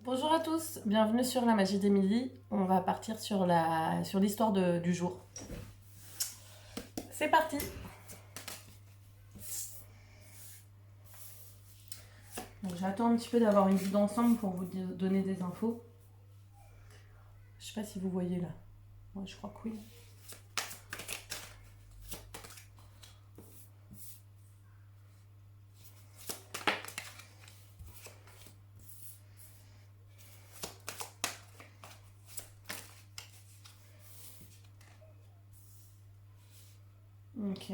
Bonjour à tous, bienvenue sur la magie d'Émilie. On va partir sur l'histoire du jour. C'est parti. J'attends un petit peu d'avoir une vue d'ensemble pour vous donner des infos. Je sais pas si vous voyez là. Moi je crois que oui. Ok.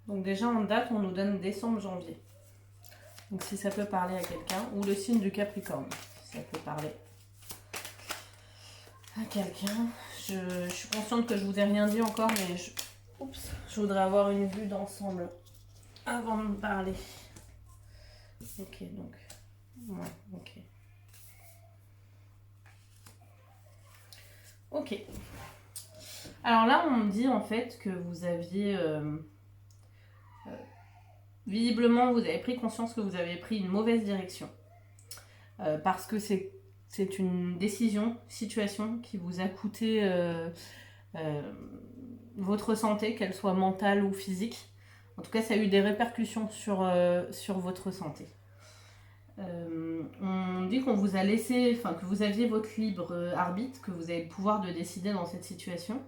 Donc déjà en date, on nous donne décembre-janvier. Donc si ça peut parler à quelqu'un, ou le signe du Capricorne, si ça peut parler à quelqu'un. Je suis consciente que je vous ai rien dit encore, mais je voudrais avoir une vue d'ensemble avant de parler. Ok, donc. Ouais, ok. Ok. Alors là, on me dit en fait que vous aviez. Visiblement, vous avez pris conscience que vous avez pris une mauvaise direction. Parce que c'est une décision, situation qui vous a coûté votre santé, qu'elle soit mentale ou physique. En tout cas, ça a eu des répercussions sur votre santé. On dit qu'on vous a laissé, enfin que vous aviez votre libre arbitre, que vous avez le pouvoir de décider dans cette situation,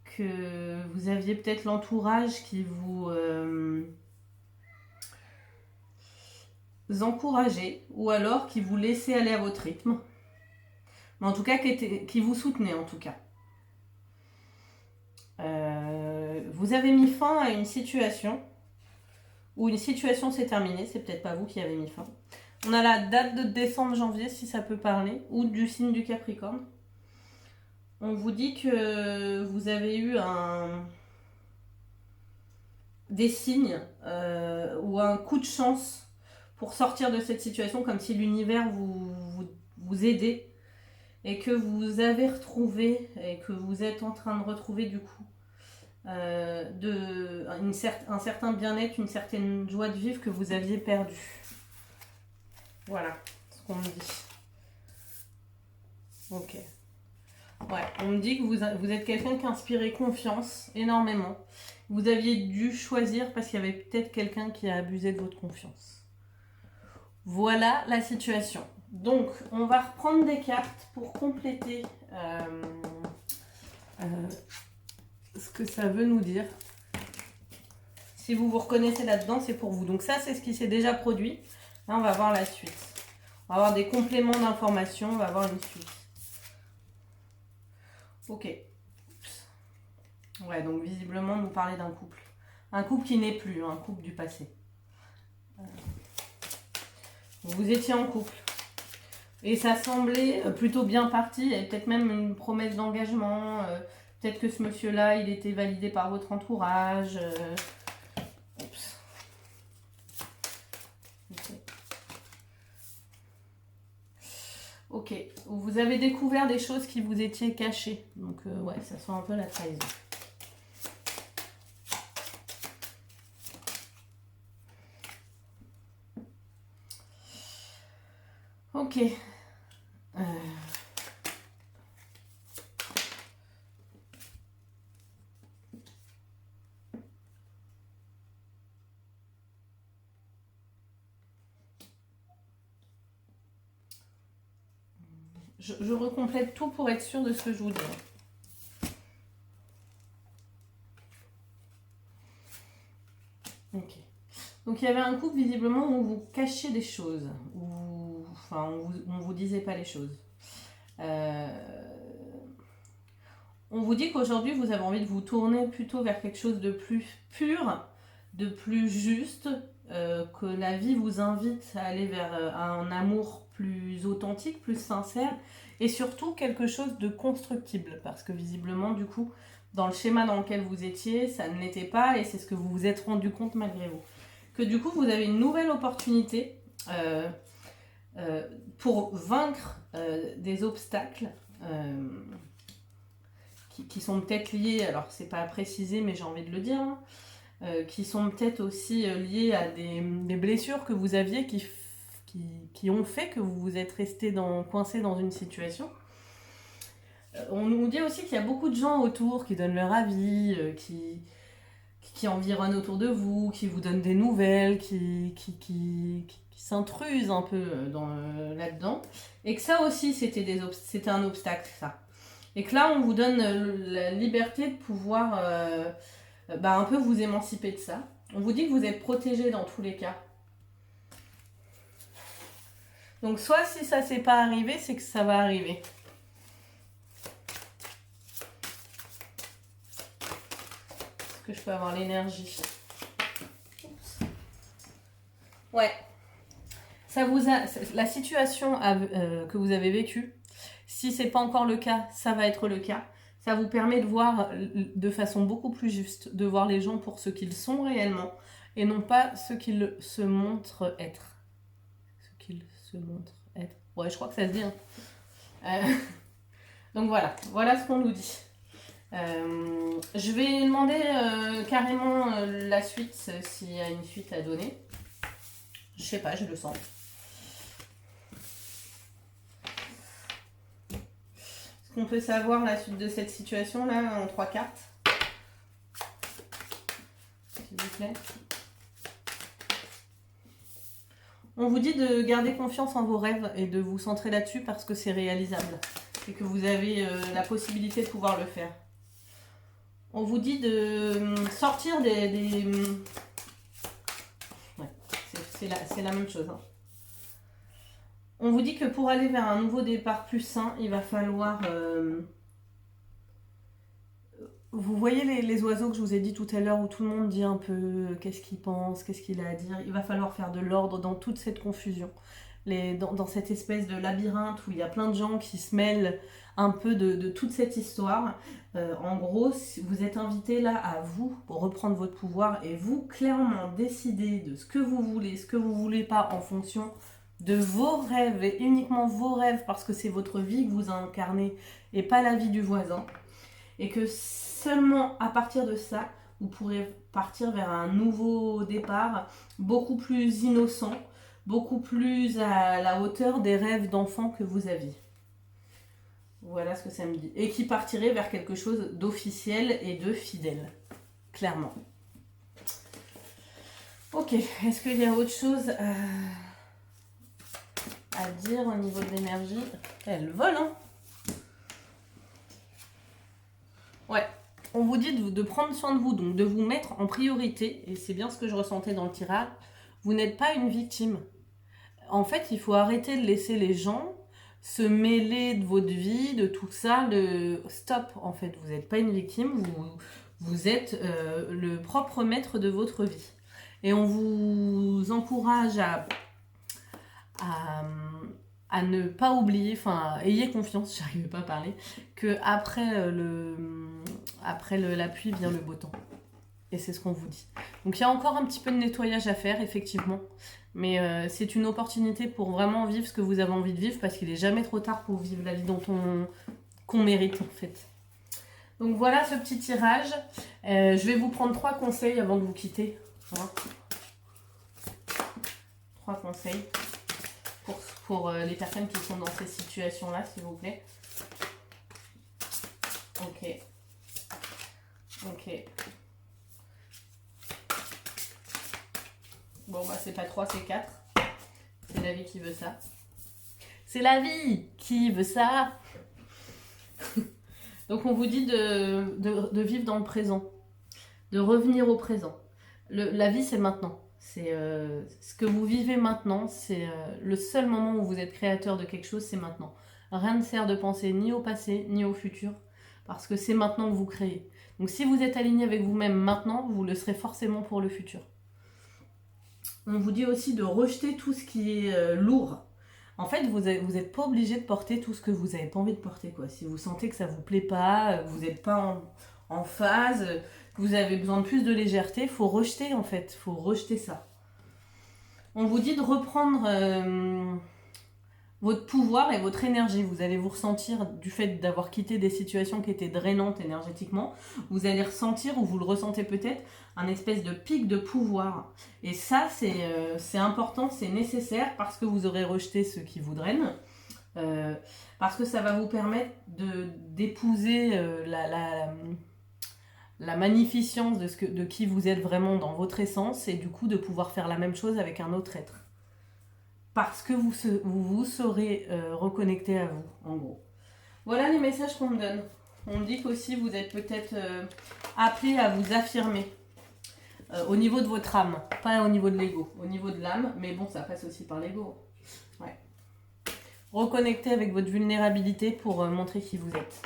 que vous aviez peut-être l'entourage qui vous encourageait, ou alors qui vous laissait aller à votre rythme, mais en tout cas qui vous soutenait en tout cas. Vous avez mis fin à une situation où une situation s'est terminée, c'est peut-être pas vous qui avez mis fin. On a la date de décembre-janvier, si ça peut parler, ou du signe du Capricorne. On vous dit que vous avez eu des signes ou un coup de chance pour sortir de cette situation, comme si l'univers vous aidait et que vous avez retrouvé et que vous êtes en train de retrouver du coup un certain bien-être, une certaine joie de vivre que vous aviez perdu. Voilà ce qu'on me dit. Ok. Ouais, on me dit que vous êtes quelqu'un qui inspirait confiance énormément. Vous aviez dû choisir parce qu'il y avait peut-être quelqu'un qui a abusé de votre confiance. Voilà la situation. Donc, on va reprendre des cartes pour compléter ce que ça veut nous dire. Si vous vous reconnaissez là-dedans, c'est pour vous. Donc ça, c'est ce qui s'est déjà produit. Là, on va voir la suite. On va avoir des compléments d'informations, on va voir une suite. Ok. Ouais, donc visiblement, nous parler d'un couple. Un couple qui n'est plus, un couple du passé. Vous étiez en couple. Et ça semblait plutôt bien parti. Il y avait peut-être même une promesse d'engagement. Peut-être que ce monsieur-là, il était validé par votre entourage. Oups. Ok. Vous avez découvert des choses qui vous étaient cachées. Donc, ouais, ça sent un peu la trahison. Ok. Je recomplète tout pour être sûre de ce que je vous dis. Ok. Donc il y avait un couple visiblement où vous cachiez des choses, où enfin on vous disait pas les choses. On vous dit qu'aujourd'hui vous avez envie de vous tourner plutôt vers quelque chose de plus pur, de plus juste, que la vie vous invite à aller vers un amour plus authentique, plus sincère, et surtout quelque chose de constructible, parce que visiblement du coup dans le schéma dans lequel vous étiez, ça ne l'était pas, et c'est ce que vous vous êtes rendu compte malgré vous. Que du coup vous avez une nouvelle opportunité pour vaincre des obstacles qui sont peut-être liées, alors c'est pas précisé mais j'ai envie de le dire, hein, qui sont peut-être aussi liées à des blessures que vous aviez qui ont fait que vous vous êtes resté coincé dans une situation. On nous dit aussi qu'il y a beaucoup de gens autour qui donnent leur avis, qui environnent autour de vous, qui vous donnent des nouvelles, qui s'intrusent un peu là-dedans. Et que ça aussi, c'était un obstacle, ça. Et que là, on vous donne la liberté de pouvoir un peu vous émanciper de ça. On vous dit que vous êtes protégé dans tous les cas. Donc soit si ça s'est pas arrivé, c'est que ça va arriver. Est-ce que je peux avoir l'énergie? Ouais. La situation que vous avez vécue, si c'est pas encore le cas, ça va être le cas. Ça vous permet de voir de façon beaucoup plus juste, de voir les gens pour ce qu'ils sont réellement et non pas ce qu'ils se montrent être. Ce qu'ils se montrent être. Ouais, je crois que ça se dit. Hein. Donc voilà ce qu'on nous dit. Je vais demander carrément la suite, s'il y a une suite à donner. Je sais pas, je le sens. Est-ce qu'on peut savoir la suite de cette situation-là en 3 cartes? S'il vous plaît. On vous dit de garder confiance en vos rêves et de vous centrer là-dessus parce que c'est réalisable et que vous avez la possibilité de pouvoir le faire. On vous dit de sortir des... Ouais, c'est la même chose. Hein. On vous dit que pour aller vers un nouveau départ plus sain, il va falloir... Vous voyez les oiseaux que je vous ai dit tout à l'heure où tout le monde dit un peu qu'est-ce qu'il pense, qu'est-ce qu'il a à dire. Il va falloir faire de l'ordre dans toute cette confusion. Dans cette espèce de labyrinthe où il y a plein de gens qui se mêlent un peu de toute cette histoire. En gros, vous êtes invité là à vous pour reprendre votre pouvoir et vous clairement décider de ce que vous voulez, ce que vous voulez pas en fonction de vos rêves et uniquement vos rêves parce que c'est votre vie que vous incarnez et pas la vie du voisin. Et que seulement à partir de ça, vous pourrez partir vers un nouveau départ beaucoup plus innocent, beaucoup plus à la hauteur des rêves d'enfant que vous aviez. Voilà ce que ça me dit. Et qui partirait vers quelque chose d'officiel et de fidèle. Clairement. Ok, est-ce qu'il y a autre chose à dire au niveau de l'énergie? Elle vole, hein? Ouais. On vous dit de prendre soin de vous, donc de vous mettre en priorité. Et c'est bien ce que je ressentais dans le tirage. Vous n'êtes pas une victime. En fait, il faut arrêter de laisser les gens se mêler de votre vie, de tout ça. Stop, en fait, vous n'êtes pas une victime, vous êtes le propre maître de votre vie. Et on vous encourage à ne pas oublier, enfin, ayez confiance, j'arrivais pas à parler, que après la pluie vient le beau temps. Et c'est ce qu'on vous dit. Donc il y a encore un petit peu de nettoyage à faire, effectivement. Mais c'est une opportunité pour vraiment vivre ce que vous avez envie de vivre, parce qu'il n'est jamais trop tard pour vivre la vie qu'on mérite, en fait. Donc voilà ce petit tirage. Je vais vous prendre 3 conseils avant de vous quitter. Hein. 3 conseils pour les personnes qui sont dans ces situations-là, s'il vous plaît. Ok. Bon, bah, c'est pas 3, c'est 4. C'est la vie qui veut ça. C'est la vie qui veut ça. Donc, on vous dit de vivre dans le présent. De revenir au présent. La vie, c'est maintenant. C'est ce que vous vivez maintenant. C'est le seul moment où vous êtes créateur de quelque chose, c'est maintenant. Rien ne sert de penser ni au passé, ni au futur. Parce que c'est maintenant que vous créez. Donc, si vous êtes aligné avec vous-même maintenant, vous le serez forcément pour le futur. On vous dit aussi de rejeter tout ce qui est lourd. En fait, vous n'êtes pas obligé de porter tout ce que vous n'avez pas envie de porter, quoi. Si vous sentez que ça ne vous plaît pas, que vous n'êtes pas en phase, que vous avez besoin de plus de légèreté, il faut rejeter, en fait. Il faut rejeter ça. On vous dit de reprendre votre pouvoir et votre énergie. Vous allez vous ressentir, du fait d'avoir quitté des situations qui étaient drainantes énergétiquement, vous allez ressentir, ou vous le ressentez peut-être, un espèce de pic de pouvoir. Et ça, c'est important, c'est nécessaire, parce que vous aurez rejeté ceux qui vous drainent, parce que ça va vous permettre d'épouser la magnificence de qui vous êtes vraiment dans votre essence, et du coup de pouvoir faire la même chose avec un autre être. Parce que vous saurez reconnecter à vous, en gros. Voilà les messages qu'on me donne. On me dit qu'aussi vous êtes peut-être appelé à vous affirmer au niveau de votre âme, pas au niveau de l'ego, au niveau de l'âme, mais bon, ça passe aussi par l'ego. Ouais. Reconnecter avec votre vulnérabilité pour montrer qui vous êtes.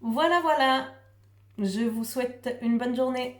Voilà, voilà. Je vous souhaite une bonne journée.